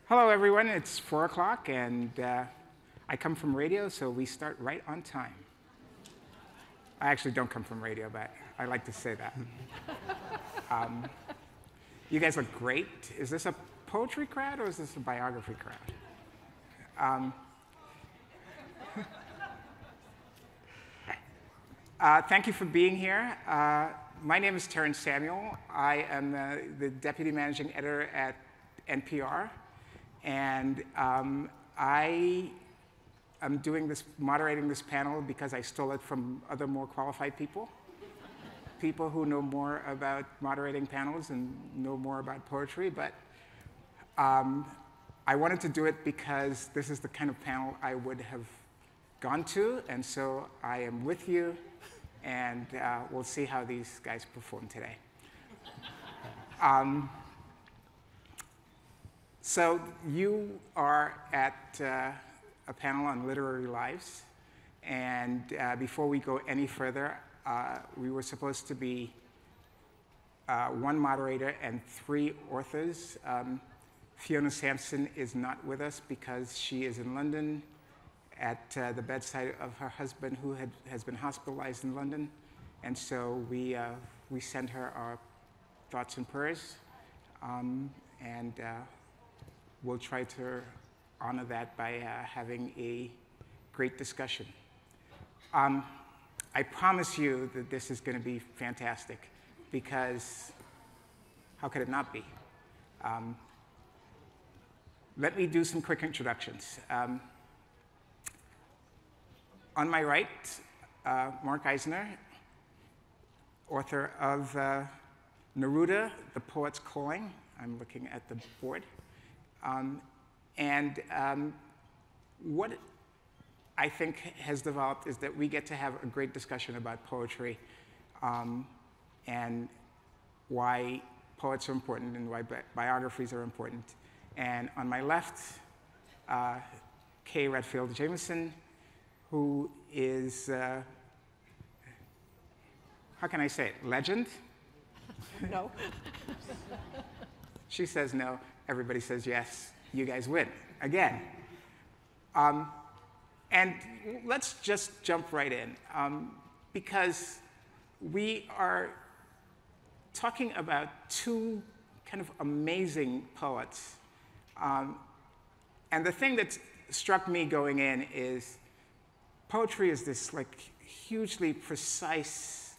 Hello, everyone. It's 4 o'clock, and I come from radio, so we start right on time. I actually don't come from radio, but I like to say that. You guys look great. Is this a poetry crowd, or is this a biography crowd? Thank you for being here. My name is Terrence Samuel. I am the Deputy Managing Editor at NPR. And I am moderating this panel because I stole it from other more qualified people who know more about moderating panels and know more about poetry. But I wanted to do it because this is the kind of panel I would have gone to. And so I am with you, and we'll see how these guys perform today. So you are at a panel on literary lives, and before we go any further, we were supposed to be one moderator and 3 authors. Fiona Sampson is not with us because she is in London at the bedside of her husband, who has been hospitalized in London, and so we send her our thoughts and prayers, and we'll try to honor that by having a great discussion. I promise you that this is going to be fantastic, because how could it not be? Let me do some quick introductions. On my right, Mark Eisner, author of Neruda, The Poet's Calling. I'm looking at the board. What I think has developed is that we get to have a great discussion about poetry and why poets are important and why biographies are important. And on my left, Redfield Jamison, who is, how can I say it, legend? No. She says no. Everybody says yes. You guys win again. And let's just jump right in, because we are talking about 2 kind of amazing poets. And the thing that struck me going in is poetry is this hugely precise,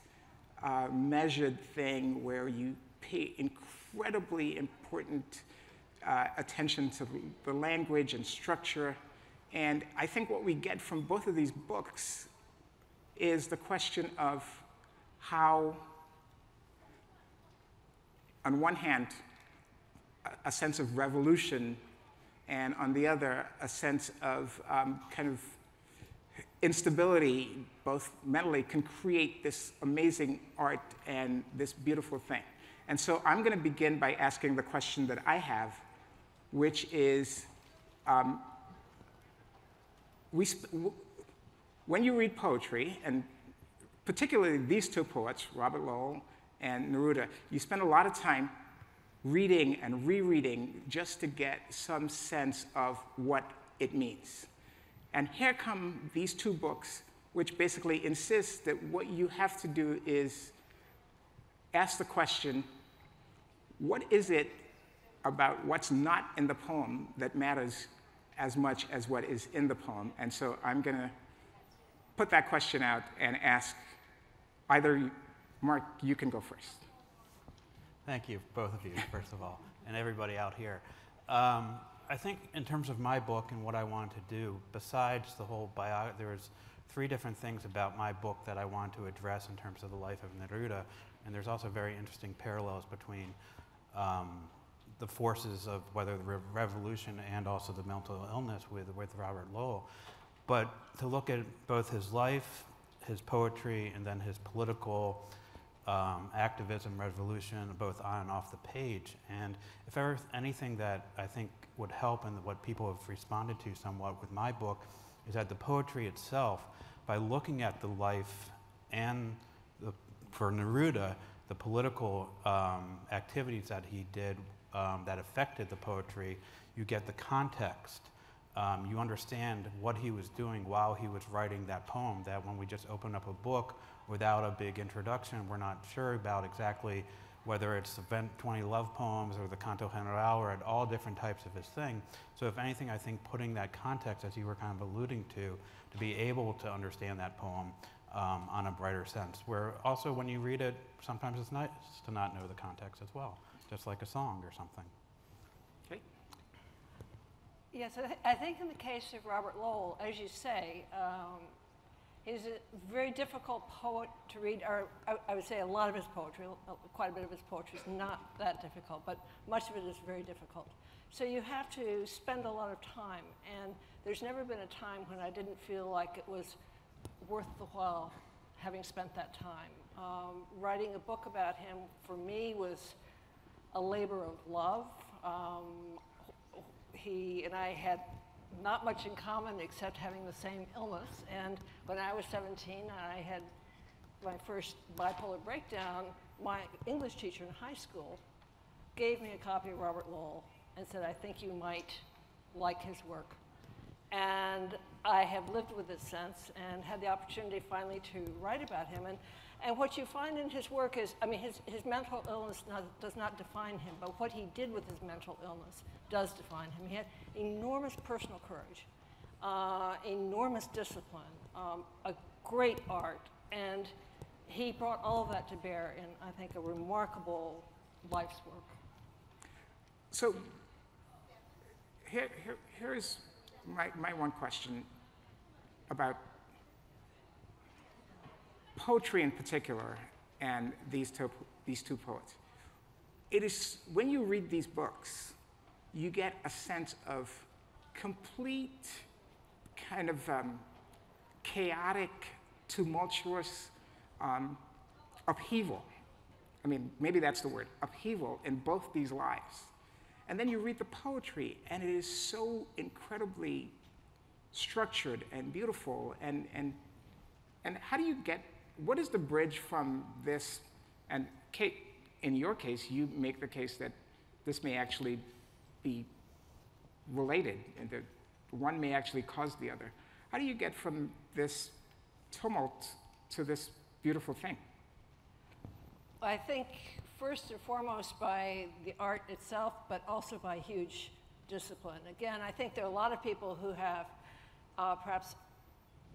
measured thing where you pay incredibly important attention to the language and structure. And I think what we get from both of these books is the question of how, on one hand, a sense of revolution, and on the other, a sense of kind of instability, both mentally, can create this amazing art and this beautiful thing. And so I'm going to begin by asking the question that I have, which is, when you read poetry, and particularly these 2 poets, Robert Lowell and Neruda, you spend a lot of time reading and rereading just to get some sense of what it means. And here come these 2 books, which basically insist that what you have to do is ask the question, what is it about what's not in the poem that matters as much as what is in the poem? And so I'm going to put that question out and ask either, Mark, you can go first. Thank you, both of you, first of all, and everybody out here. I think in terms of my book and what I wanted to do, besides the whole there's 3 different things about my book that I want to address in terms of the life of Neruda, and there's also very interesting parallels between the forces of whether the revolution and also the mental illness with Robert Lowell. But to look at both his life, his poetry, and then his political activism, revolution, both on and off the page. And if ever anything that I think would help, and what people have responded to somewhat with my book, is that the poetry itself, by looking at the life and for Neruda, the political activities that he did that affected the poetry. You get the context. You understand what he was doing while he was writing that poem, that when we just open up a book without a big introduction, we're not sure about exactly whether it's the 20 love poems or the Canto General or at all different types of his thing. So if anything, I think putting that context, as you were kind of alluding to be able to understand that poem on a brighter sense, where also when you read it, sometimes it's nice to not know the context as well, just like a song or something. Okay. Yes, I think in the case of Robert Lowell, as you say, he's a very difficult poet to read, or I would say a lot of his poetry, quite a bit of his poetry is not that difficult, but much of it is very difficult. So you have to spend a lot of time, and there's never been a time when I didn't feel like it was worth the while having spent that time. Writing a book about him, for me, was a labor of love. He and I had not much in common except having the same illness. And when I was 17 and I had my first bipolar breakdown, my English teacher in high school gave me a copy of Robert Lowell and said, I think you might like his work. And I have lived with it since and had the opportunity finally to write about him. And what you find in his work is, I mean, his mental illness does not define him, but what he did with his mental illness does define him. He had enormous personal courage, enormous discipline, a great art, and he brought all of that to bear in, I think, a remarkable life's work. So here's my one question about poetry in particular and these two poets. It is, when you read these books, you get a sense of complete kind of chaotic, tumultuous upheaval. I mean, maybe that's the word, upheaval in both these lives. And then you read the poetry, and it is so incredibly structured and beautiful. And how do you get, what is the bridge from this? And Kate, in your case, you make the case that this may actually be related, and that one may actually cause the other. How do you get from this tumult to this beautiful thing? I think first and foremost by the art itself, but also by huge discipline. Again, I think there are a lot of people who have perhaps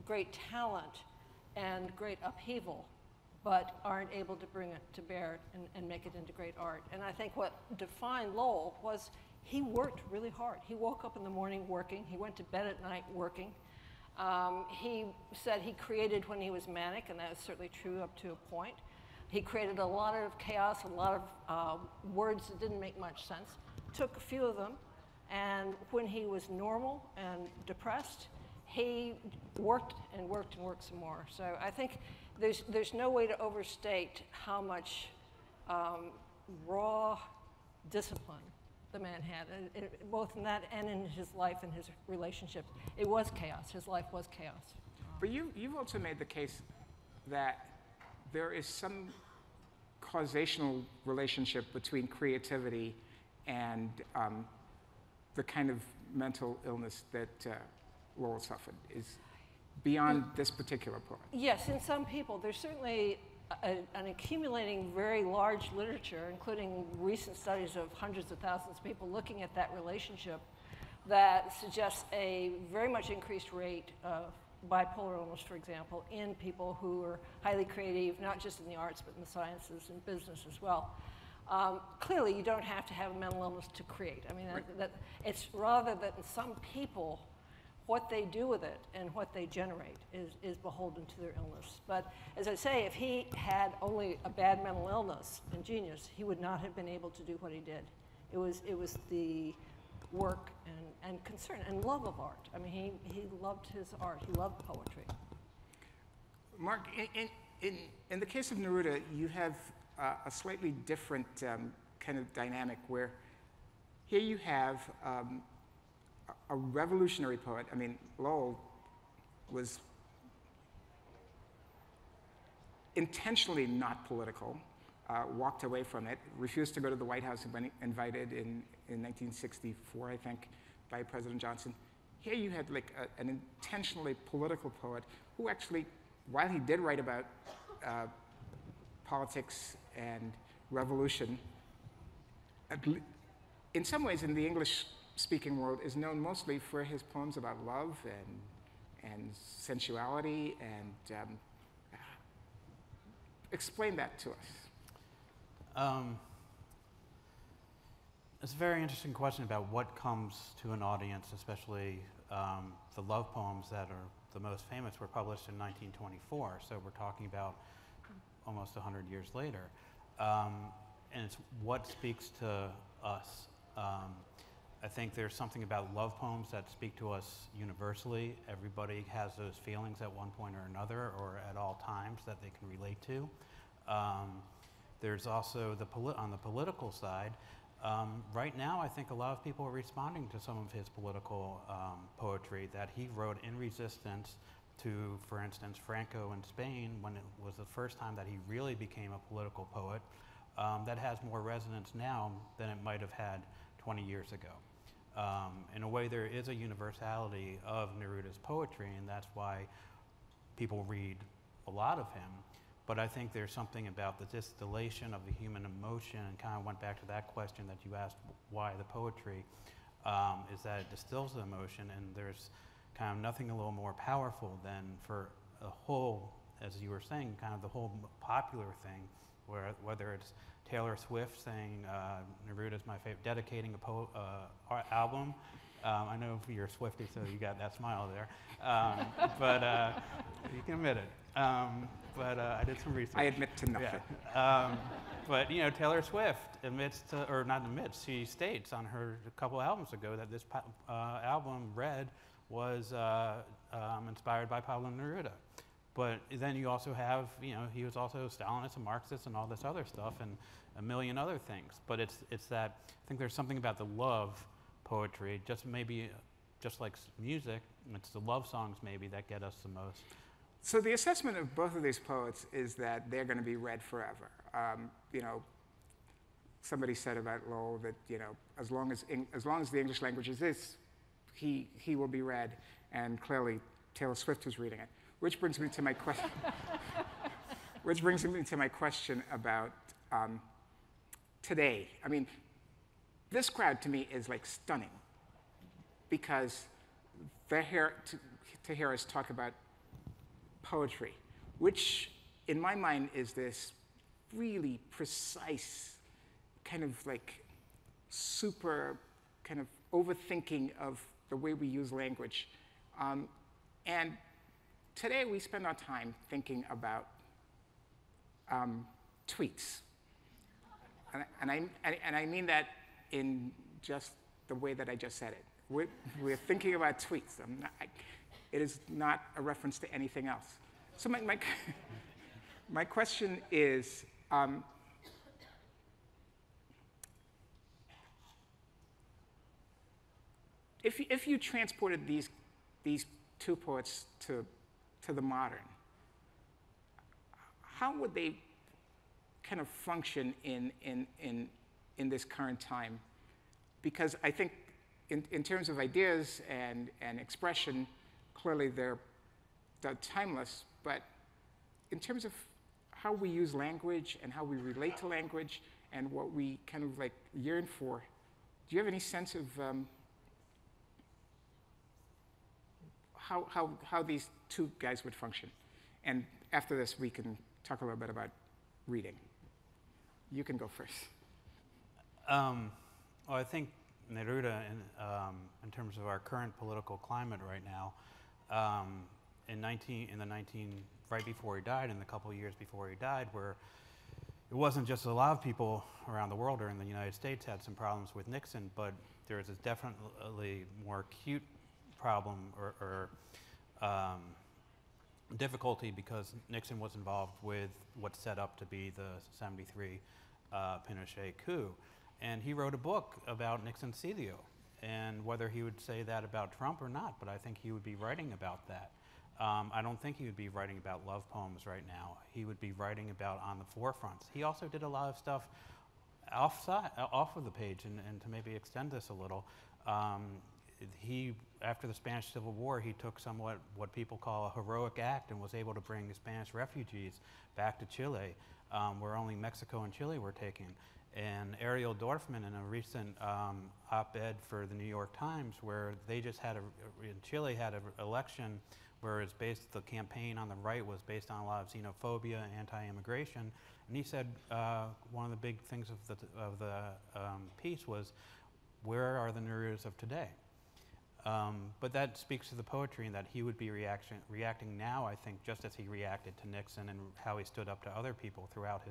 great talent and great upheaval, but aren't able to bring it to bear and make it into great art. And I think what defined Lowell was he worked really hard. He woke up in the morning working. He went to bed at night working. He said he created when he was manic, and that is certainly true up to a point. He created a lot of chaos, a lot of words that didn't make much sense. Took a few of them, and when he was normal and depressed, he worked and worked and worked some more. So I think there's no way to overstate how much raw discipline the man had, both in that and in his life and his relationships. It was chaos. His life was chaos. But you've also made the case that there is some causational relationship between creativity and the kind of mental illness that Lowell suffered is beyond this particular poet. Yes, in some people. There's certainly an accumulating very large literature, including recent studies of hundreds of thousands of people looking at that relationship, that suggests a very much increased rate of bipolar illness, for example, in people who are highly creative, not just in the arts, but in the sciences and business as well. Clearly, you don't have to have a mental illness to create. I mean, right. It's rather that in some people, what they do with it and what they generate is beholden to their illness. But as I say, if he had only a bad mental illness and genius, he would not have been able to do what he did. It was the work and concern and love of art. I mean, he loved his art. He loved poetry. Mark, in the case of Neruda, you have a slightly different kind of dynamic where here you have a revolutionary poet. I mean, Lowell was intentionally not political, walked away from it, refused to go to the White House, and when invited in 1964, I think, by President Johnson. Here you had like an intentionally political poet who actually, while he did write about politics and revolution, in some ways in the English-speaking world is known mostly for his poems about love and sensuality, and explain that to us. It's a very interesting question about what comes to an audience, especially the love poems that are the most famous were published in 1924, so we're talking about almost 100 years later. And it's what speaks to us. I think there's something about love poems that speak to us universally. Everybody has those feelings at one point or another, or at all times, that they can relate to. There's also on the political side. Right now, I think a lot of people are responding to some of his political poetry that he wrote in resistance to, for instance, Franco in Spain, when it was the first time that he really became a political poet, that has more resonance now than it might have had 20 years ago. In a way, there is a universality of Neruda's poetry, and that's why people read a lot of him. But I think there's something about the distillation of the human emotion, and kind of went back to that question that you asked, why the poetry, is that it distills the emotion, and there's kind of nothing a little more powerful than for a whole, as you were saying, kind of the whole popular thing, whether it's Taylor Swift saying Neruda's my favorite, dedicating a album. I know you're a Swiftie, so you got that smile there, but you can admit it. But I did some research. I admit to nothing. Yeah. But you know, Taylor Swift admits to, or not admits, she states on her a couple albums ago that this album, Red, was inspired by Pablo Neruda. But then you also have, you know, he was also a Stalinist and Marxist and all this other stuff and a million other things. But it's that, I think there's something about the love poetry, just like music, it's the love songs maybe that get us the most. So the assessment of both of these poets is that they're going to be read forever. You know, somebody said about Lowell that, you know, as long as the English language exists, he will be read, and clearly Taylor Swift was reading it. Which brings me to my question. Which brings me to my question about today. I mean, this crowd to me is like stunning, because they're here to hear us talk about poetry, which in my mind is this really precise kind of like super kind of overthinking of the way we use language. And today we spend our time thinking about tweets. And I mean that in just the way that I just said it. We're thinking about tweets. It is not a reference to anything else. So my question is, if you transported these two poets to the modern, how would they kind of function in this current time? Because I think in terms of ideas and expression, clearly they're timeless, but in terms of how we use language and how we relate to language and what we kind of like yearn for, do you have any sense of how these two guys would function? And after this, we can talk a little bit about reading. You can go first. Well, I think Neruda, in terms of our current political climate right now, right before he died, and a couple of years before he died, where it wasn't just a lot of people around the world or in the United States had some problems with Nixon, but there was a definitely more acute problem or difficulty because Nixon was involved with what's set up to be the 73 Pinochet coup. And he wrote a book about Nixon's Celio, and whether he would say that about Trump or not, but I think he would be writing about that. I don't think he would be writing about love poems right now. He would be writing about on the forefronts. He also did a lot of stuff off of the page, and to maybe extend this a little, after the Spanish Civil War, he took somewhat what people call a heroic act and was able to bring the Spanish refugees back to Chile, where only Mexico and Chile were taken. And Ariel Dorfman, in a recent op-ed for the New York Times, where they just had in Chile had an election where it's based, the campaign on the right was based on a lot of xenophobia, anti-immigration, and he said one of the big things of the piece was, where are the Nerudas of today? But that speaks to the poetry, and that he would be reacting now, I think, just as he reacted to Nixon and how he stood up to other people throughout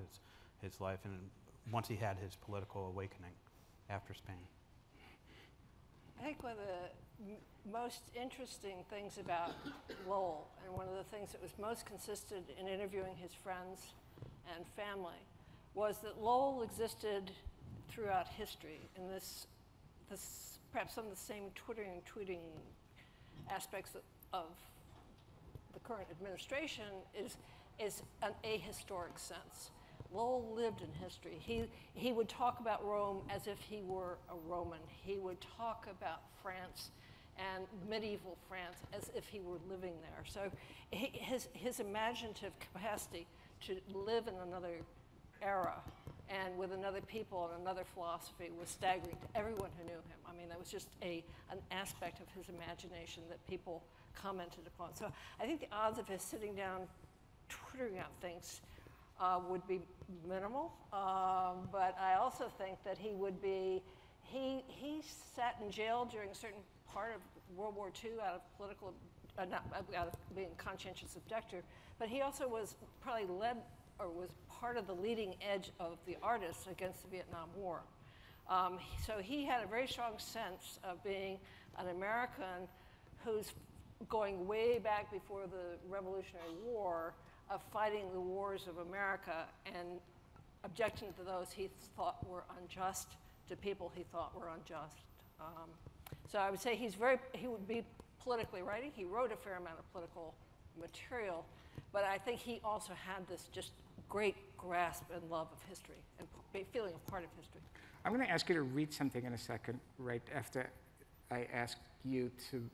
his life, and once he had his political awakening after Spain. I think one of the most interesting things about Lowell, and one of the things that was most consistent in interviewing his friends and family, was that Lowell existed throughout history. And this perhaps some of the same tweeting aspects of the current administration is an ahistoric sense. Lowell lived in history. He would talk about Rome as if he were a Roman. He would talk about France and medieval France as if he were living there. So his imaginative capacity to live in another era and with another people and another philosophy was staggering to everyone who knew him. I mean, that was just an aspect of his imagination that people commented upon. So I think the odds of his sitting down, twittering out things would be minimal, but I also think that he would be, he sat in jail during a certain part of World War II out of political, not out of being a conscientious objector, but he also was probably led, or was part of the leading edge of the artists against the Vietnam War. So he had a very strong sense of being an American who's going way back before the Revolutionary War, of fighting the wars of America and objecting to those he thought were unjust, to people he thought were unjust. So I would say he would be politically writing. He wrote a fair amount of political material, but I think he also had this just great grasp and love of history and feeling of part of history. I'm going to ask you to read something in a second, right after I ask you to.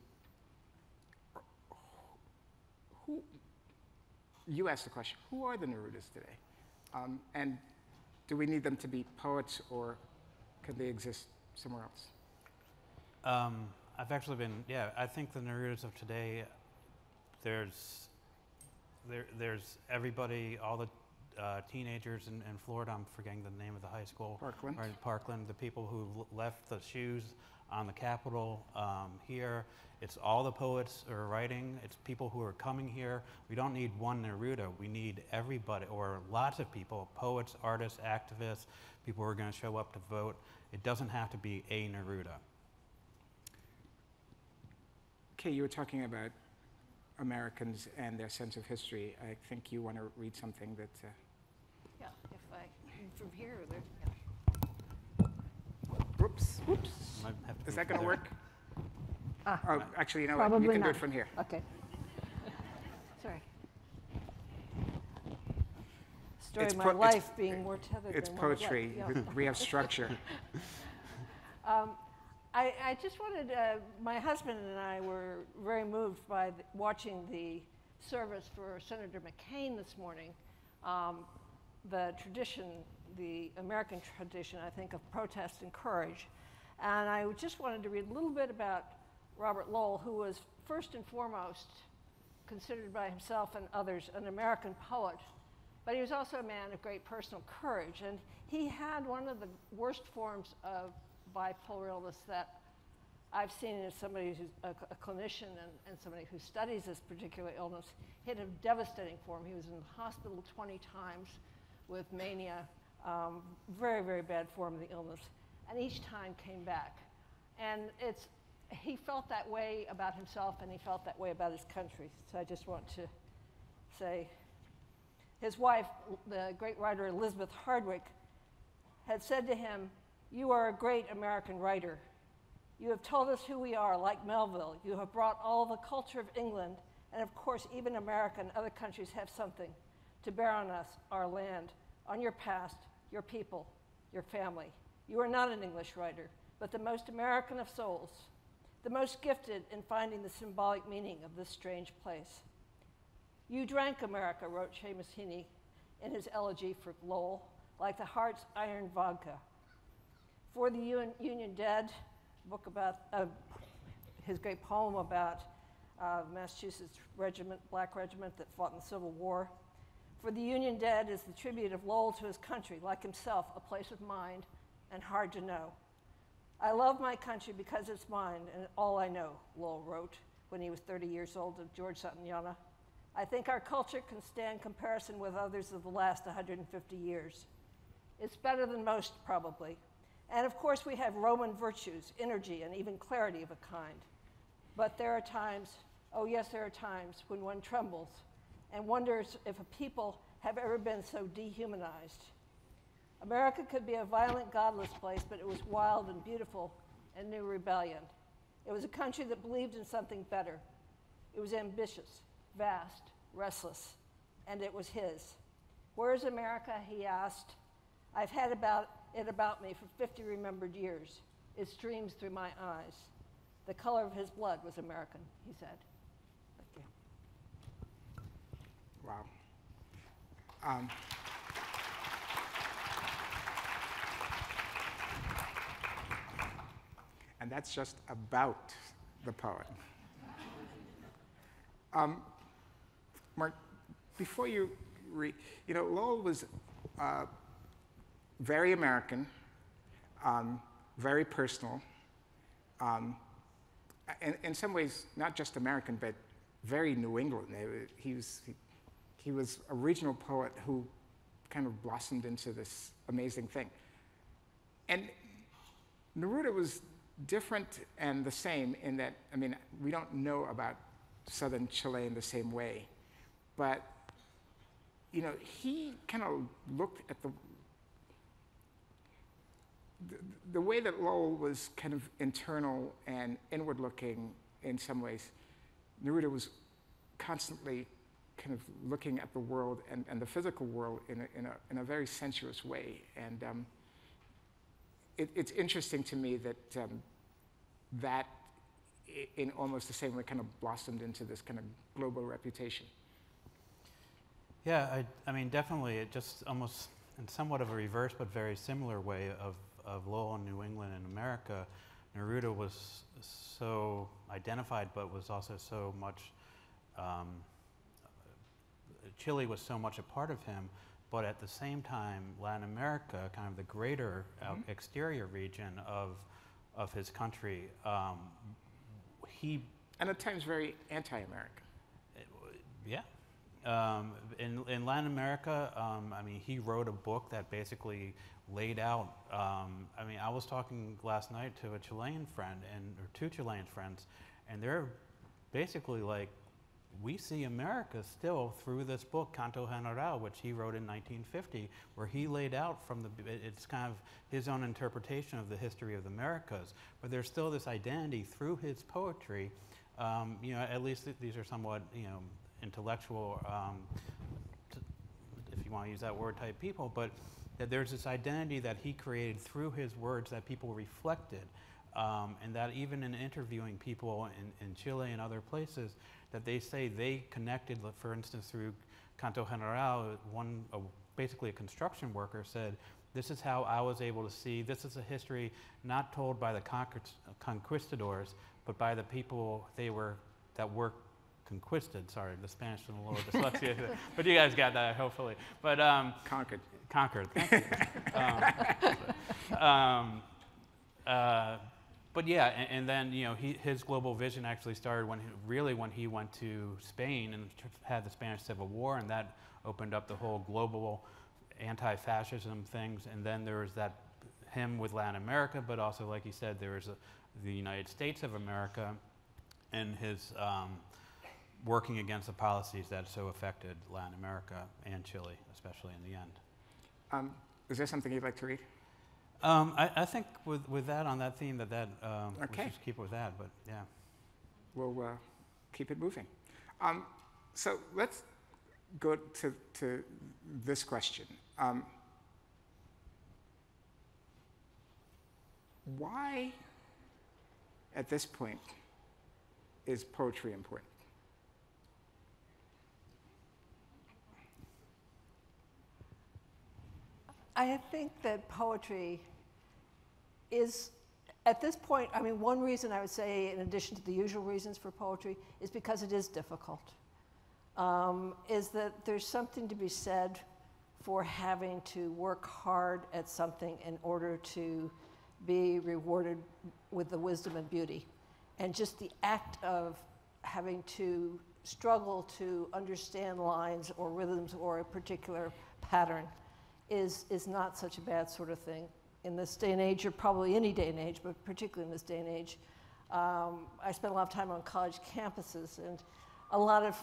You asked the question, who are the Nerudas today? And do we need them to be poets, or can they exist somewhere else? I've actually been, I think the Nerudas of today, there's everybody, all the teenagers in Florida, I'm forgetting the name of the high school. Parkland. Right, Parkland, the people who left the shoes on the Capitol here. It's all the poets who are writing. It's people who are coming here. We don't need one Neruda. We need everybody, or lots of people, poets, artists, activists, people who are going to show up to vote. It doesn't have to be a Neruda. Okay, you were talking about Americans and their sense of history. I think you want to read something that... Yeah, if I, from here, there, Whoops. Is that going to work? Oh, actually, you know what? You can do it from here. Okay. Sorry. Story of my life being more tethered It's than poetry. Yeah. We have structure. I just wanted, my husband and I were very moved by watching the service for Senator McCain this morning. The tradition, the American tradition, I think, of protest and courage. And I just wanted to read a little bit about Robert Lowell, who was first and foremost considered by himself and others an American poet, but he was also a man of great personal courage. And he had one of the worst forms of bipolar illness that I've seen as somebody who's a clinician and somebody who studies this particular illness. He had a devastating form. He was in the hospital 20 times with mania, very, very bad form of the illness, and each time came back. And he felt that way about himself, and he felt that way about his country. So I just want to say, his wife, the great writer Elizabeth Hardwick, had said to him, "You are a great American writer. You have told us who we are, like Melville. You have brought all the culture of England And of course, even America and other countries have something to bear on us, our land, on your past, your people, your family. You are not an English writer, but the most American of souls, the most gifted in finding the symbolic meaning of this strange place. You drank America, wrote Jamison in his elegy for Lowell, like the heart's iron vodka. For the Union Dead, book about his great poem about Massachusetts regiment, black regiment that fought in the Civil War. For the Union Dead is the tribute of Lowell to his country, like himself, a place of mind and hard to know. I love my country because it's mine and all I know, Lowell wrote when he was 30 years old of George Santayana. I think our culture can stand comparison with others of the last 150 years. It's better than most, probably. And of course, we have Roman virtues, energy, and even clarity of a kind. But there are times, oh yes, there are times when one trembles and wonders if a people have ever been so dehumanized. America could be a violent, godless place, but it was wild and beautiful and new rebellion. It was a country that believed in something better. It was ambitious, vast, restless, and it was his. Where is America, he asked. I've had it about me for 50 remembered years. It streams through my eyes. The color of his blood was American, he said. Thank you. Wow. And that's just about the poet. Mark, before you read, Lowell was very American, very personal, in some ways not just American, but very New England. He was a regional poet who kind of blossomed into this amazing thing. And Neruda was different and the same in that, we don't know about southern Chile in the same way, but, he kind of looked at the way that Lowell was kind of internal and inward-looking in some ways. Neruda was constantly kind of looking at the world and the physical world in a very sensuous way. And it's interesting to me that that, in almost the same way, kind of blossomed into this kind of global reputation. Yeah, I mean, definitely, it just almost in somewhat of a reverse but very similar way of Lowell in New England and America. Neruda was so identified, but was also so much, Chile was so much a part of him, but at the same time, Latin America, kind of the greater exterior region of his country, and at times very anti-American. Yeah. In Latin America, he wrote a book that basically laid out, I was talking last night to a Chilean friend, or two Chilean friends, and they're basically like, we see America still through this book, Canto General, which he wrote in 1950, where he laid out it's kind of his own interpretation of the history of the Americas, but there's still this identity through his poetry. At least these are somewhat, intellectual, if you want to use that word, type people, but that there's this identity that he created through his words that people reflected, and that even in interviewing people in Chile and other places, that they say they connected, for instance, through Canto General, basically a construction worker said, this is how I was able to see, this is a history not told by the conquistadors, but by the people that were conquisted. Sorry, the Spanish and a little dyslexia, but you guys got that, hopefully. But Conquered. Thank you. But yeah, and then his global vision actually started when he went to Spain and had the Spanish Civil War, and that opened up the whole global anti-fascism things. And then there was him with Latin America, but also, like he said, there was the United States of America, and his working against the policies that so affected Latin America and Chile, especially in the end. Is there something you'd like to read? I think with that, on that theme, that okay. we should keep with that, but yeah. We'll keep it moving. So let's go to this question. Why, at this point, is poetry important? I think that poetry is, at this point, I mean, one reason I would say, in addition to the usual reasons for poetry, is because it is difficult. Is that there's something to be said for having to work hard at something in order to be rewarded with the wisdom and beauty. And just the act of having to struggle to understand lines or rhythms or a particular pattern is not such a bad sort of thing. In this day and age, or probably any day and age, but particularly in this day and age, I spent a lot of time on college campuses, and a lot of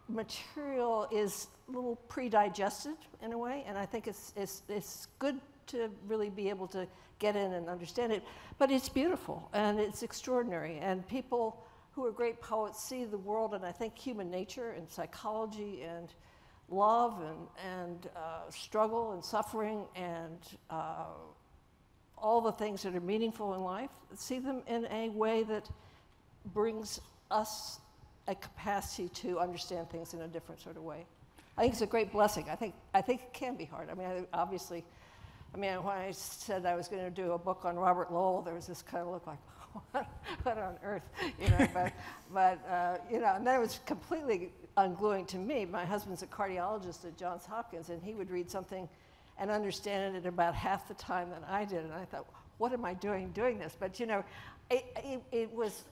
material is a little pre-digested in a way, and I think it's good to really be able to get in and understand it. But it's beautiful, and it's extraordinary, and people who are great poets see the world, and I think human nature and psychology and love and struggle and suffering and all the things that are meaningful in life, see them in a way that brings us a capacity to understand things in a different sort of way. I think it's a great blessing. I think it can be hard. I mean, obviously, when I said I was going to do a book on Robert Lowell, there was this kind of look like, what on earth, you know? but you know, and then it was completely ungluing to me. My husband's a cardiologist at Johns Hopkins, and he would read something and understand it in about half the time than I did. And I thought, what am I doing this? But you know, it was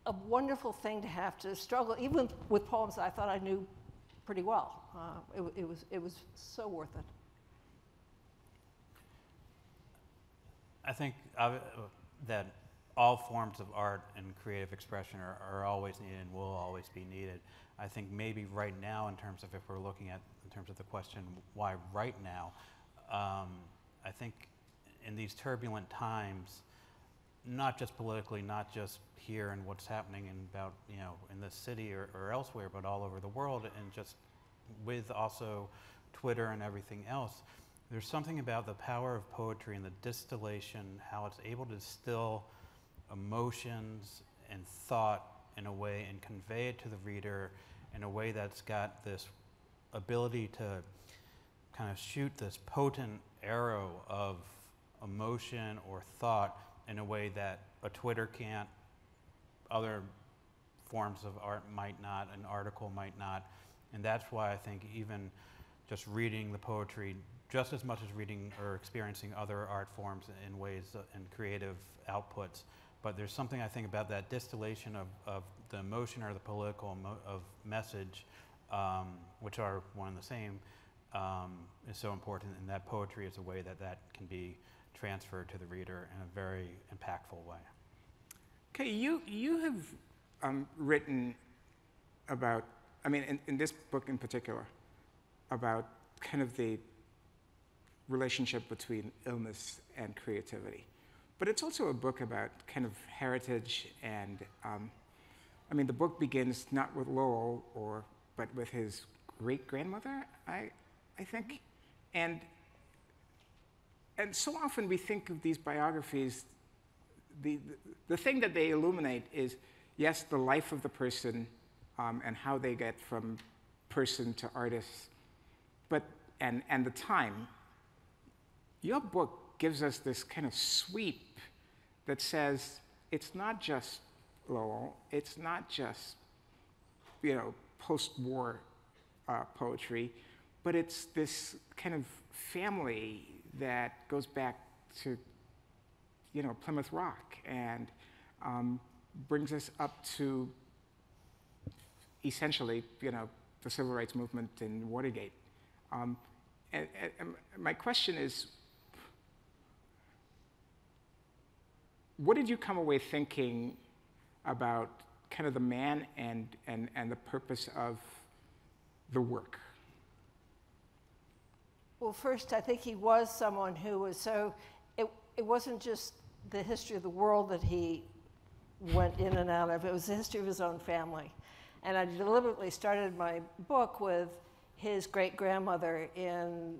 a wonderful thing to have to struggle, even with poems that I thought I knew pretty well. It was so worth it. I think that all forms of art and creative expression are always needed and will always be needed. I think maybe right now, in terms of if we're looking at, in terms of the question, why right now, I think in these turbulent times, not just politically, not just here and what's happening in this city or elsewhere, but all over the world, and just with also Twitter and everything else, there's something about the power of poetry and the distillation, how it's able to distill emotions and thought in a way and convey it to the reader in a way that's got this ability to kind of shoot this potent arrow of emotion or thought in a way that a Twitter can't, other forms of art might not, an article might not. And that's why I think even just reading the poetry just as much as reading or experiencing other art forms in ways and creative outputs. But there's something I think about that distillation of the emotion or the political of message, which are one and the same, is so important, and that poetry is a way that can be transferred to the reader in a very impactful way. Okay, you have written about, in this book in particular, about kind of the relationship between illness and creativity. But it's also a book about kind of heritage and, the book begins not with Lowell, but with his great-grandmother, I think. And so often we think of these biographies, the thing that they illuminate is, yes, the life of the person and how they get from person to artist, and the time. Your book gives us this kind of sweep that says it's not just Lowell, it's not just, post-war poetry, but it's this kind of family that goes back to, Plymouth Rock and brings us up to essentially, the civil rights movement in Watergate. And my question is, what did you come away thinking about kind of the man and the purpose of the work? Well, first, I think he was someone who was so, it wasn't just the history of the world that he went in and out of, it was the history of his own family. And I deliberately started my book with his great-grandmother in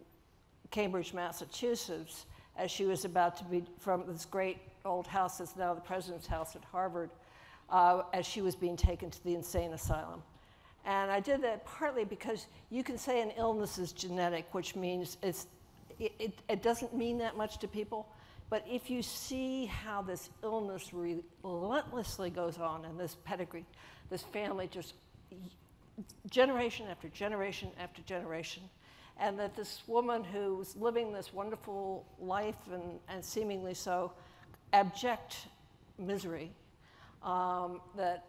Cambridge, Massachusetts, as she was about to be from this great old house that's now the president's house at Harvard, as she was being taken to the insane asylum. And I did that partly because you can say an illness is genetic, which means it doesn't mean that much to people. But if you see how this illness relentlessly goes on in this pedigree, this family just generation after generation after generation, and that this woman who was living this wonderful life and seemingly so abject misery, that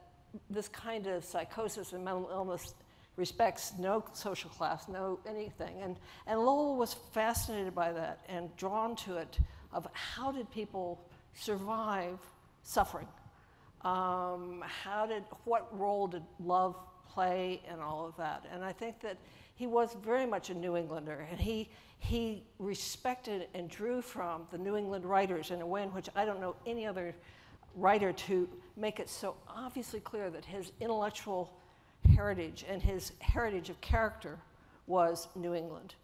this kind of psychosis and mental illness respects no social class, no anything. And Lowell was fascinated by that and drawn to it, of how did people survive suffering? What role did love play in all of that? And I think that he was very much a New Englander, and he respected and drew from the New England writers in a way in which I don't know any other writer to make it so obviously clear that his intellectual heritage and his heritage of character was New England.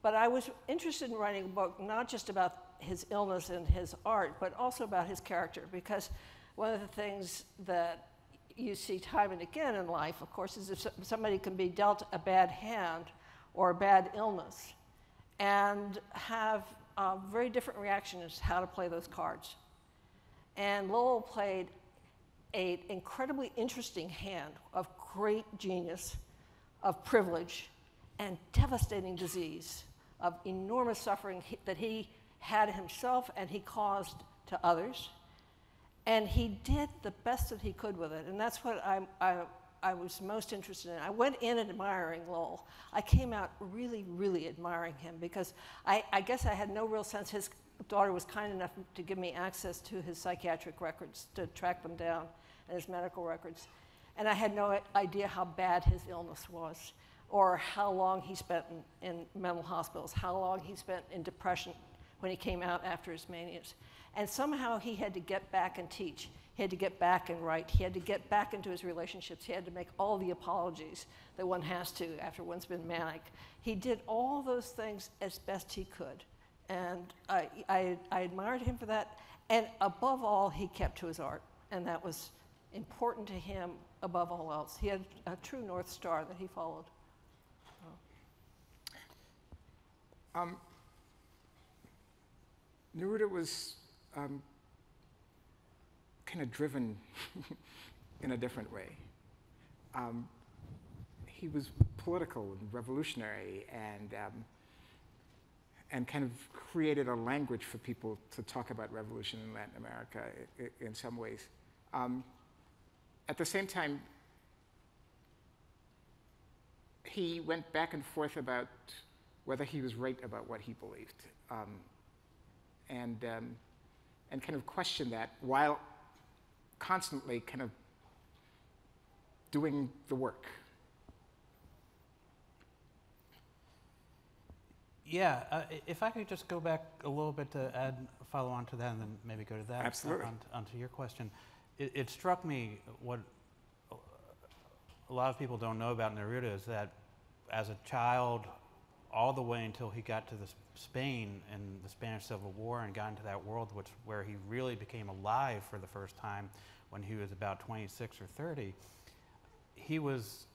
But I was interested in writing a book not just about his illness and his art, but also about his character, because one of the things that you see time and again in life, of course, is if somebody can be dealt a bad hand or a bad illness and have a very different reaction as to how to play those cards. And Lowell played an incredibly interesting hand of great genius, of privilege, and devastating disease, of enormous suffering that he had himself and he caused to others. And he did the best that he could with it. And that's what I was most interested in. I went in admiring Lowell. I came out really, really admiring him, because I guess I had no real sense. His daughter was kind enough to give me access to his psychiatric records, to track them down, and his medical records. And I had no idea how bad his illness was, or how long he spent in mental hospitals, how long he spent in depression when he came out after his manias. And somehow he had to get back and teach. He had to get back and write. He had to get back into his relationships. He had to make all the apologies that one has to after one's been manic. He did all those things as best he could. And I admired him for that. And above all, he kept to his art. And that was important to him above all else. He had a true North Star that he followed. Neruda was kind of driven in a different way. He was political and revolutionary, and kind of created a language for people to talk about revolution in Latin America in some ways. At the same time, he went back and forth about whether he was right about what he believed. And kind of question that while constantly kind of doing the work. Yeah, if I could just go back a little bit to add, follow on to that, and then maybe go to that. Absolutely. Onto your question. It struck me what a lot of people don't know about Neruda is that as a child, all the way until he got to Spain and the Spanish Civil War and got into that world where he really became alive for the first time when he was about 26 or 30, he was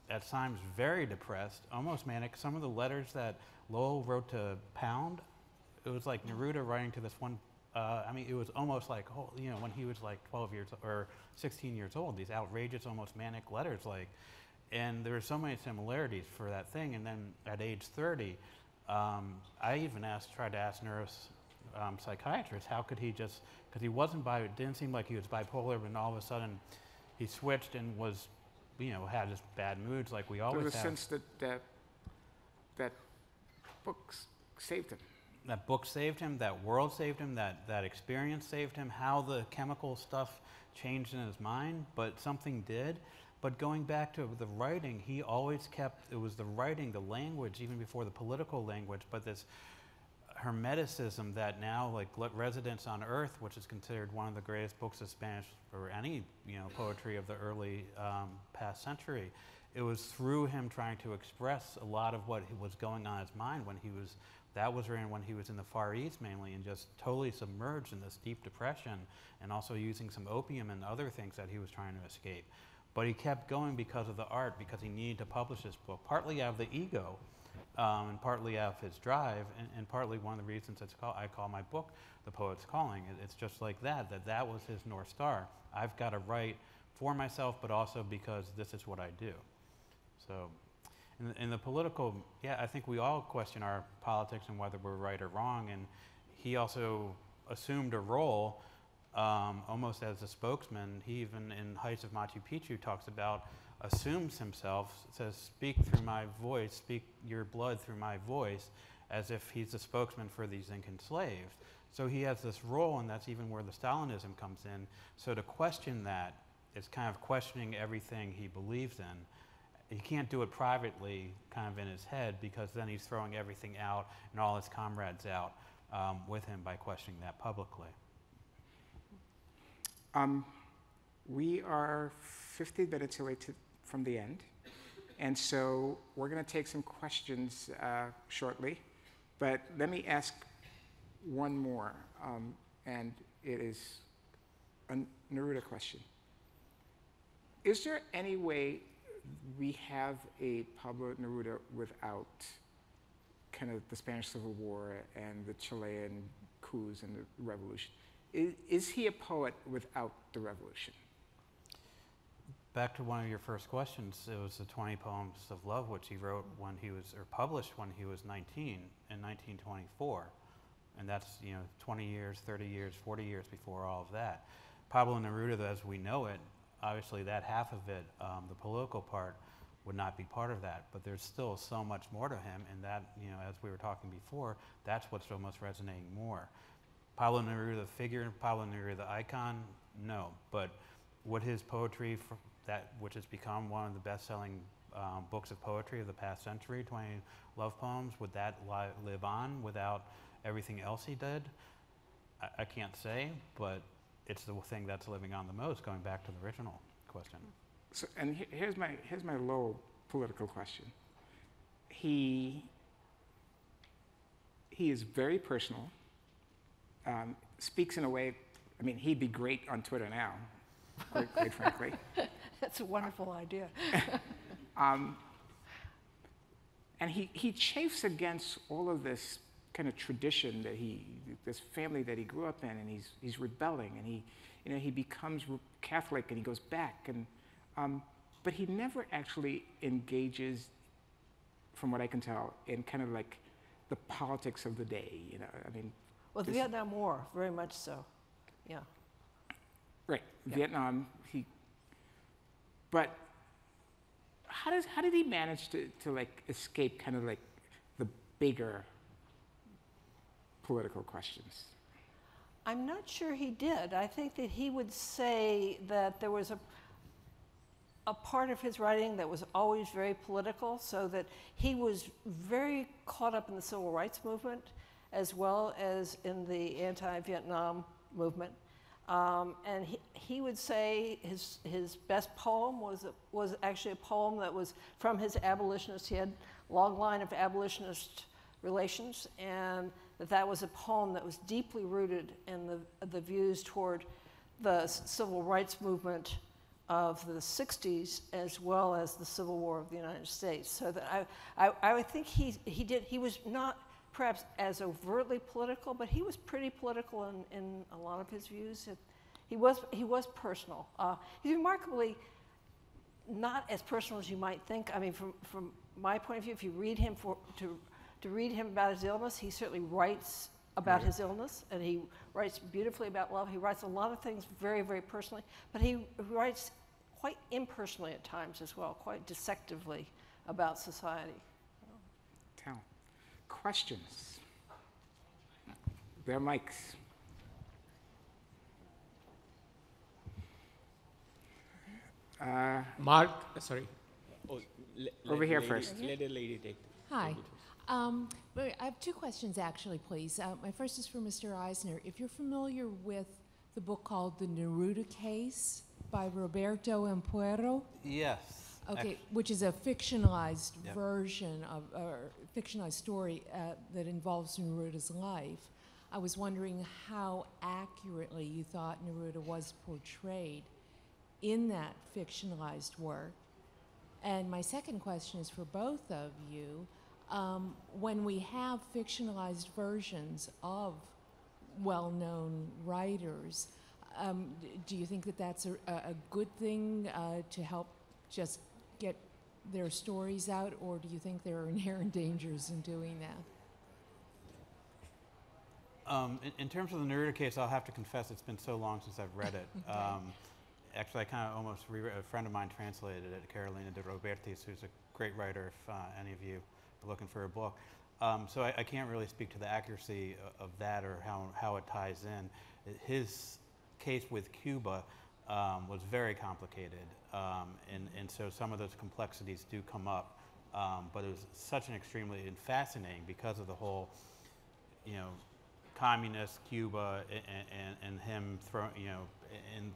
at times very depressed, almost manic. Some of the letters that Lowell wrote to Pound, it was like Neruda writing to this one, I mean, it was almost like, when he was like 12 years or 16 years old, these outrageous, almost manic letters, and there were so many similarities for that thing. And then at age 30, I even tried to ask psychiatrists, how could he just, because he wasn't it didn't seem like he was bipolar, but all of a sudden he switched and was, had just bad moods like we always have. There was a sense that books saved him. That book saved him, that world saved him, that experience saved him, how the chemical stuff changed in his mind, but something did. But going back to the writing, he always kept, it was the writing, the language, even before the political language, but this hermeticism that now, like Residence on Earth, which is considered one of the greatest books of Spanish or any poetry of the early past century, it was through him trying to express a lot of what was going on in his mind when he was, that was written when he was in the Far East mainly and just totally submerged in this deep depression and also using some opium and other things that he was trying to escape. But he kept going because of the art, because he needed to publish this book, partly out of the ego and partly out of his drive, and partly one of the reasons I call my book The Poet's Calling. It's just like that was his North Star. I've got to write for myself, but also because this is what I do. So in the political, yeah, I think we all question our politics and whether we're right or wrong, and he also assumed a role almost as a spokesman. He even in Heights of Machu Picchu talks about, assumes himself, says, speak through my voice, speak your blood through my voice, as if he's a spokesman for these enslaved. So he has this role, and that's even where the Stalinism comes in. So to question that is kind of questioning everything he believes in. He can't do it privately, kind of in his head, because then he's throwing everything out and all his comrades out with him by questioning that publicly. We are 50 minutes away from the end, and so we're going to take some questions shortly, but let me ask one more, and it is a Neruda question. Is there any way we have a Pablo Neruda without kind of the Spanish Civil War and the Chilean coups and the revolution? Is he a poet without the revolution? Back to one of your first questions, it was the 20 Poems of Love, which he wrote when he was, or published when he was 19 in 1924. And that's, 20 years, 30 years, 40 years before all of that. Pablo Neruda, as we know it, obviously that half of it, the political part, would not be part of that, but there's still so much more to him, and that, as we were talking before, that's what's almost resonating more. Pablo Neruda the figure, Pablo Neruda the icon, no, but would his poetry, which has become one of the best-selling books of poetry of the past century, 20 love poems, would that live on without everything else he did? I can't say, but it's the thing that's living on the most, going back to the original question. So, and here's my Lowell political question. He is very personal, speaks in a way, I mean, he'd be great on Twitter now, quite frankly. That's a wonderful idea. And he chafes against all of this kind of tradition that this family that he grew up in, and he's rebelling, and he becomes Catholic, and he goes back, and but he never actually engages, from what I can tell, in kind of like the politics of the day. I mean. Well, the Vietnam War, very much so. Yeah. Right, yeah. Vietnam. But how did he manage to like escape kind of like the bigger political questions? I'm not sure he did. I think that he would say that there was a part of his writing that was always very political, so that he was very caught up in the civil rights movement as well as in the anti-Vietnam movement. And he would say his best poem was actually a poem that was from his abolitionist. He had a long line of abolitionist relations, and that was a poem that was deeply rooted in the views toward the civil rights movement of the 60s as well as the Civil War of the United States. So that I would think he was not perhaps as overtly political, but he was pretty political in a lot of his views. He was personal. He's remarkably not as personal as you might think. I mean, from my point of view, if you read him to read him about his illness, he certainly writes about his illness, and he writes beautifully about love. He writes a lot of things very, very personally, but he writes quite impersonally at times as well, quite dissectively about society. Questions? There are mics. Mark, sorry. Over here first. Let the lady take. Hi. But I have two questions, actually, please. My first is for Mr. Eisner. If you're familiar with the book called The Neruda Case by Roberto Ampuero. Yes. Okay, which is a fictionalized Yep. version of, or fictionalized story that involves Neruda's life. I was wondering how accurately you thought Neruda was portrayed in that fictionalized work. And my second question is for both of you. When we have fictionalized versions of well-known writers, do you think that that's a good thing to help just get their stories out, or do you think there are inherent dangers in doing that? In terms of the Neruda case, I'll have to confess it's been so long since I've read it. Okay. Actually, I kind of almost reread, a friend of mine translated it, Carolina de Robertis, who's a great writer if any of you are looking for a book. So I can't really speak to the accuracy of that or how it ties in. His case with Cuba was very complicated, and so some of those complexities do come up. But it was such an extremely fascinating because of the whole, communist Cuba and him throwing, and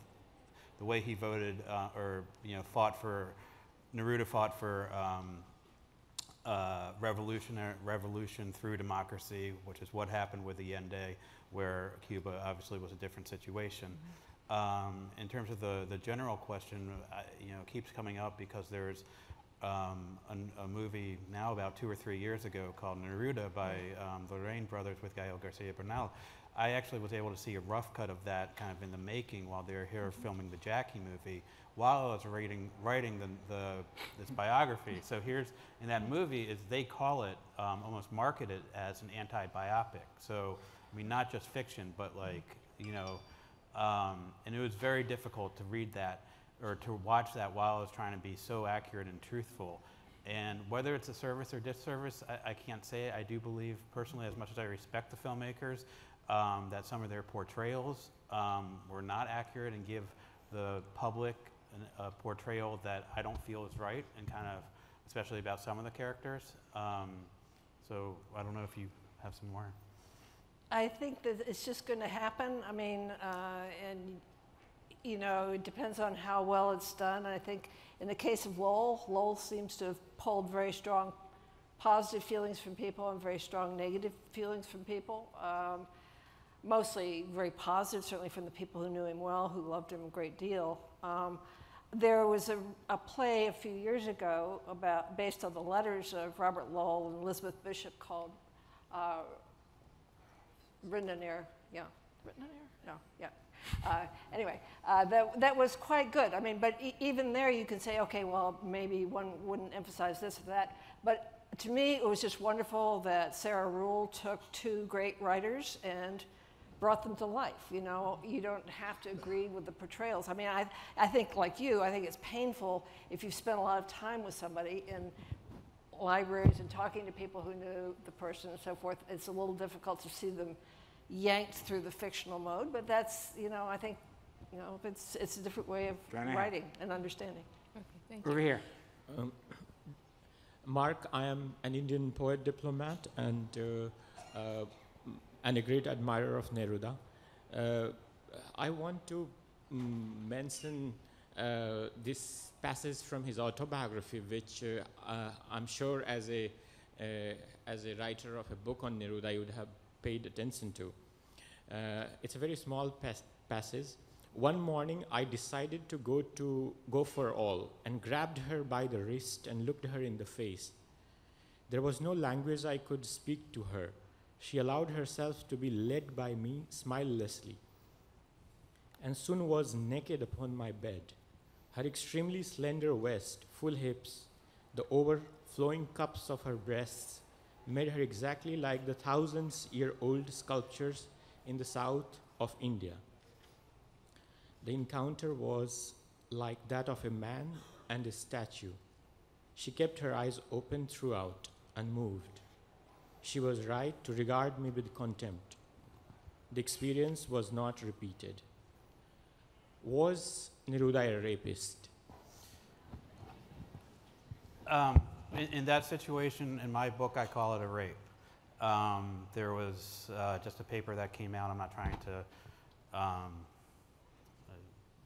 the way he voted Neruda fought for revolution through democracy, which is what happened with Allende, where Cuba obviously was a different situation. Mm-hmm. In terms of the general question, keeps coming up because there's a movie now about 2 or 3 years ago called Neruda by the Rain brothers with Gael Garcia Bernal. I actually was able to see a rough cut of that kind of in the making while they were here filming the Jackie movie, while I was writing this biography. So here's, in that movie, is they call it, almost market it as an anti-biopic. So, I mean, not just fiction, but and it was very difficult to read that or to watch that while I was trying to be so accurate and truthful. And whether it's a service or disservice, I can't say. I do believe personally, as much as I respect the filmmakers, that some of their portrayals were not accurate and give the public a portrayal that I don't feel is right, and kind of, especially about some of the characters. So I don't know if you have some more. I think that it's just going to happen. I mean, it depends on how well it's done. I think in the case of Lowell seems to have pulled very strong positive feelings from people and very strong negative feelings from people. Mostly very positive, certainly from the people who knew him well, who loved him a great deal. There was a play a few years ago based on the letters of Robert Lowell and Elizabeth Bishop called Written in Air. Yeah, Written in Air? No, yeah. Anyway, that was quite good. I mean, but even there you can say, okay, well, maybe one wouldn't emphasize this or that. But to me, it was just wonderful that Sarah Ruhl took two great writers and brought them to life. You don't have to agree with the portrayals. I mean, I think, like you, I think it's painful if you've spent a lot of time with somebody in libraries and talking to people who knew the person and so forth. It's a little difficult to see them yanked through the fictional mode, but that's, I think, it's a different way of writing and understanding. Okay, thank you. Over here. Mark, I am an Indian poet diplomat and a great admirer of Neruda. I want to mention this passage from his autobiography, which I'm sure as a writer of a book on Neruda, you would have paid attention to. It's a very small passage. One morning, I decided to go for all and grabbed her by the wrist and looked her in the face. There was no language I could speak to her. She allowed herself to be led by me smilelessly, and soon was naked upon my bed. Her extremely slender waist, full hips, the overflowing cups of her breasts made her exactly like the thousands-year-old sculptures in the south of India. The encounter was like that of a man and a statue. She kept her eyes open throughout, unmoved. She was right to regard me with contempt. The experience was not repeated. Was Neruda a rapist? in that situation, in my book, I call it a rape. There was just a paper that came out. I'm not trying to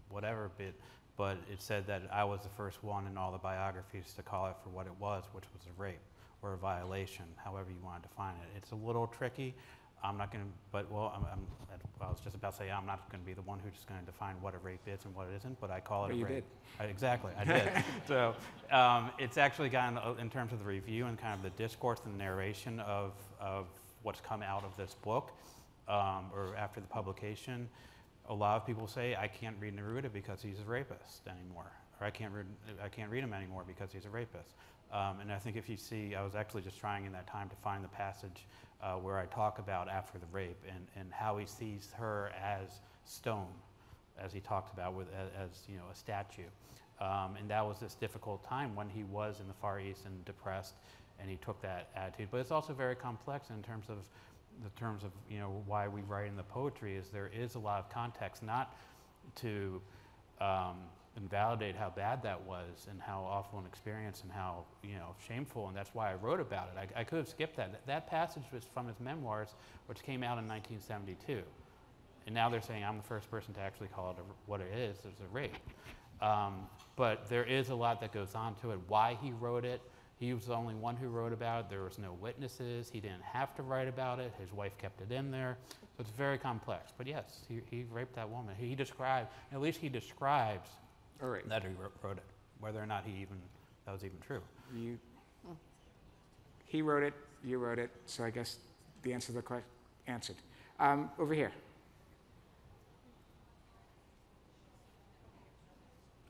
whatever bit, but it said that I was the first one in all the biographies to call it for what it was, which was a rape or a violation, however you want to define it. It's a little tricky. I'm not going to, but well, I was just about to say I'm not going to be the one who's just going to define what a rape is and what it isn't, but I call it a rape. Exactly, I did. So it's actually gotten, in terms of the review and kind of the discourse and narration of what's come out of this book, or after the publication, a lot of people say, I can't read Neruda because he's a rapist anymore, or I can't read him anymore because he's a rapist. And I think if you see, I was actually just trying in that time to find the passage where I talk about after the rape and how he sees her as stone, as he talked about as a statue. And that was this difficult time when he was in the Far East and depressed, and he took that attitude. But it's also very complex in terms of why we write in the poetry. Is there is a lot of context, not to invalidate how bad that was and how awful an experience and how shameful, and that's why I wrote about it. I could have skipped that. That passage was from his memoirs, which came out in 1972, and now they're saying I'm the first person to actually call it what it is a rape. But there is a lot that goes on to it. Why he wrote it. He was the only one who wrote about it. There was no witnesses. He didn't have to write about it. His wife kept it in there. So it's very complex. But yes, he raped that woman. He describes that he wrote it, whether or not that was even true. He wrote it, you wrote it, so I guess the answer to the question answered. Over here.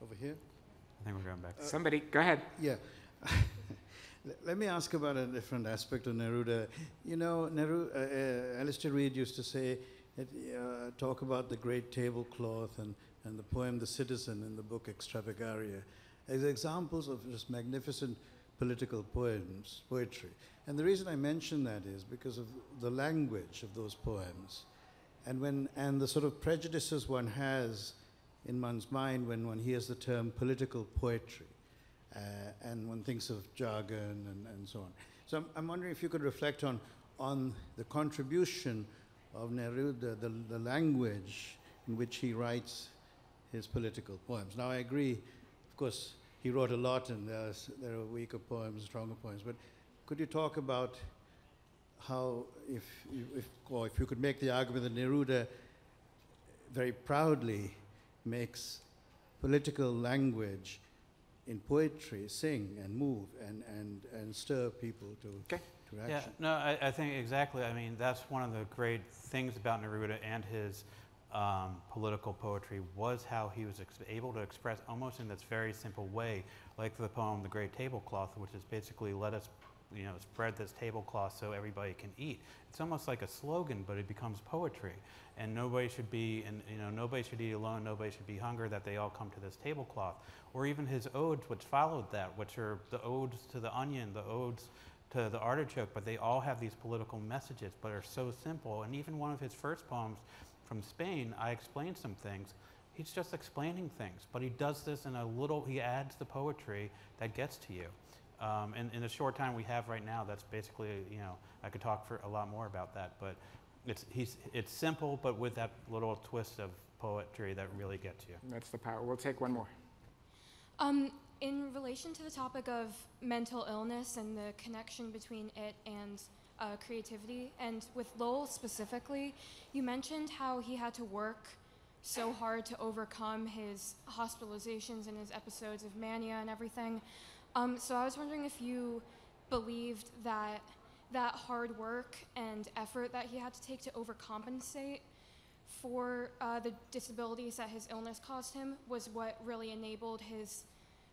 Over here? I think we're going back. Somebody, go ahead. Yeah. Let me ask about a different aspect of Neruda. Alistair Reid used to say, talk about the great tablecloth and the poem The Citizen in the book Extravagaria as examples of just magnificent political poetry. And the reason I mention that is because of the language of those poems and the sort of prejudices one has in one's mind when one hears the term political poetry. And one thinks of jargon and so on. So I'm wondering if you could reflect on the contribution of Neruda, the language in which he writes his political poems. Now I agree, of course, he wrote a lot and there are weaker poems, stronger poems, but could you talk about how, if you could make the argument that Neruda very proudly makes political language in poetry sing and move and stir people to action. Yeah, no, I think exactly. I mean, that's one of the great things about Neruda and his political poetry was how he was able to express almost in this very simple way, like the poem The Great Tablecloth, which is basically let us spread this tablecloth so everybody can eat. It's almost like a slogan, but it becomes poetry. And nobody should be, nobody should eat alone, nobody should be hungry, that they all come to this tablecloth. Or even his odes, which followed that, which are the odes to the onion, the odes to the artichoke, but they all have these political messages, but are so simple. And even one of his first poems from Spain, I Explain Some Things, he's just explaining things, but he does this in he adds the poetry that gets to you. And in the short time we have right now, that's basically, I could talk for a lot more about that, but it's simple, but with that little twist of poetry that really gets you. That's the power. We'll take one more. In relation to the topic of mental illness and the connection between it and creativity, and with Lowell specifically, you mentioned how he had to work so hard to overcome his hospitalizations and his episodes of mania and everything. So I was wondering if you believed that that hard work and effort that he had to take to overcompensate for the disabilities that his illness caused him was what really enabled his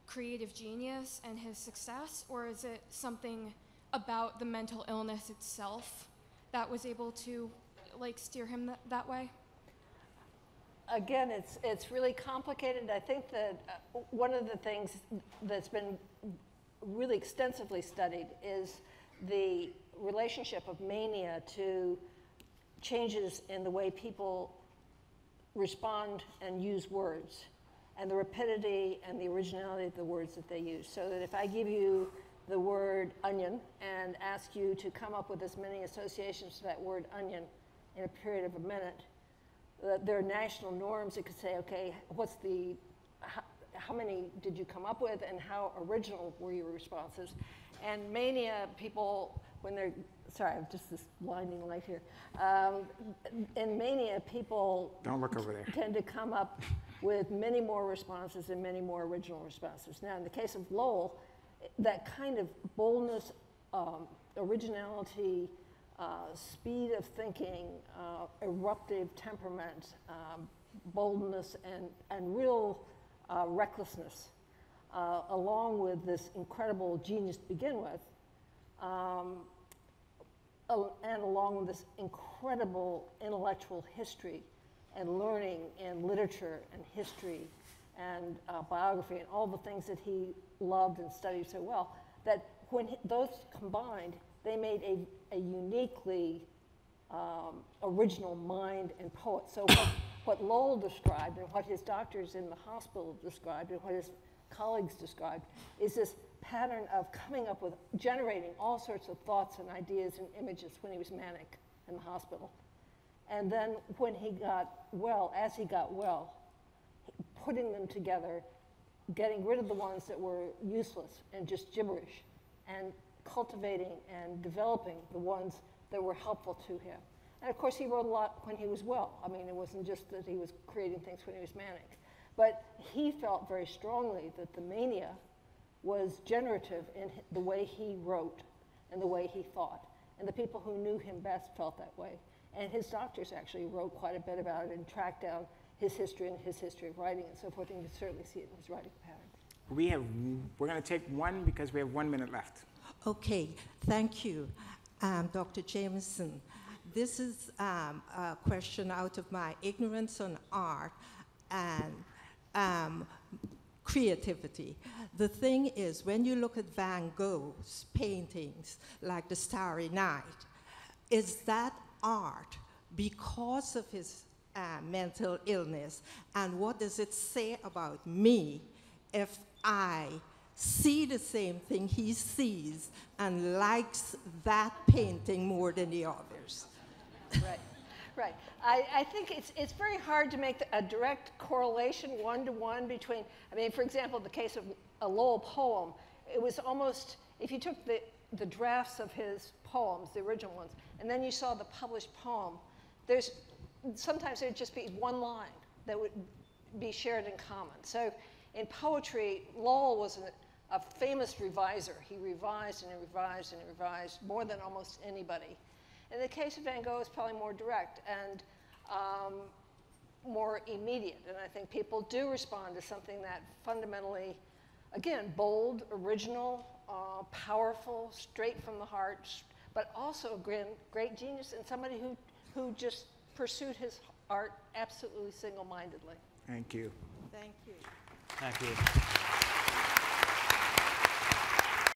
creative genius and his success, or is it something about the mental illness itself that was able to steer him that way? Again, it's really complicated. I think that one of the things that's been really extensively studied is the relationship of mania to changes in the way people respond and use words, and the rapidity and the originality of the words that they use. So that if I give you the word onion and ask you to come up with as many associations to that word onion in a period of a minute, there are national norms that could say, okay, how many did you come up with and how original were your responses? And Mania people, when they're, sorry, I have just this blinding light here. In Mania, people Don't look over there. tend to come up with many more responses and many more original responses. Now, in the case of Lowell, that kind of boldness, originality, speed of thinking, eruptive temperament, boldness, and real recklessness, along with this incredible genius to begin with, and along with this incredible intellectual history and learning and literature and history and biography and all the things that he loved and studied so well, that when those combined, they made a uniquely original mind and poet. So what Lowell described and what his doctors in the hospital described and what his colleagues described is this pattern of coming up with, generating all sorts of thoughts and ideas and images when he was manic in the hospital. And then when he got well, as he got well, putting them together, getting rid of the ones that were useless and just gibberish, and cultivating and developing the ones that were helpful to him. And of course, he wrote a lot when he was well. I mean, it wasn't just that he was creating things when he was manic. But he felt very strongly that the mania was generative in the way he wrote and the way he thought. And the people who knew him best felt that way. And his doctors actually wrote quite a bit about it and tracked down his history and his history of writing and so forth. And you can certainly see it in his writing pattern. We're going to take one because we have 1 minute left. Okay, thank you, Dr. Jamison. This is a question out of my ignorance on art and creativity. The thing is, when you look at Van Gogh's paintings, like The Starry Night, is that art because of his mental illness? And what does it say about me if I see the same thing he sees and likes that painting more than the others? Right, right. I think it's very hard to make a direct correlation one-to-one between, I mean, for example, the case of a Lowell poem, it was almost, if you took the drafts of his poems, the original ones, and then you saw the published poem, sometimes there'd just be one line that would be shared in common. So in poetry, Lowell was a famous reviser. He revised and he revised and he revised more than almost anybody. In the case of Van Gogh, it's probably more direct and more immediate. And I think people do respond to something that fundamentally, again, bold, original, powerful, straight from the heart, but also a great genius and somebody who just pursued his art absolutely single-mindedly. Thank you. Thank you. Thank you.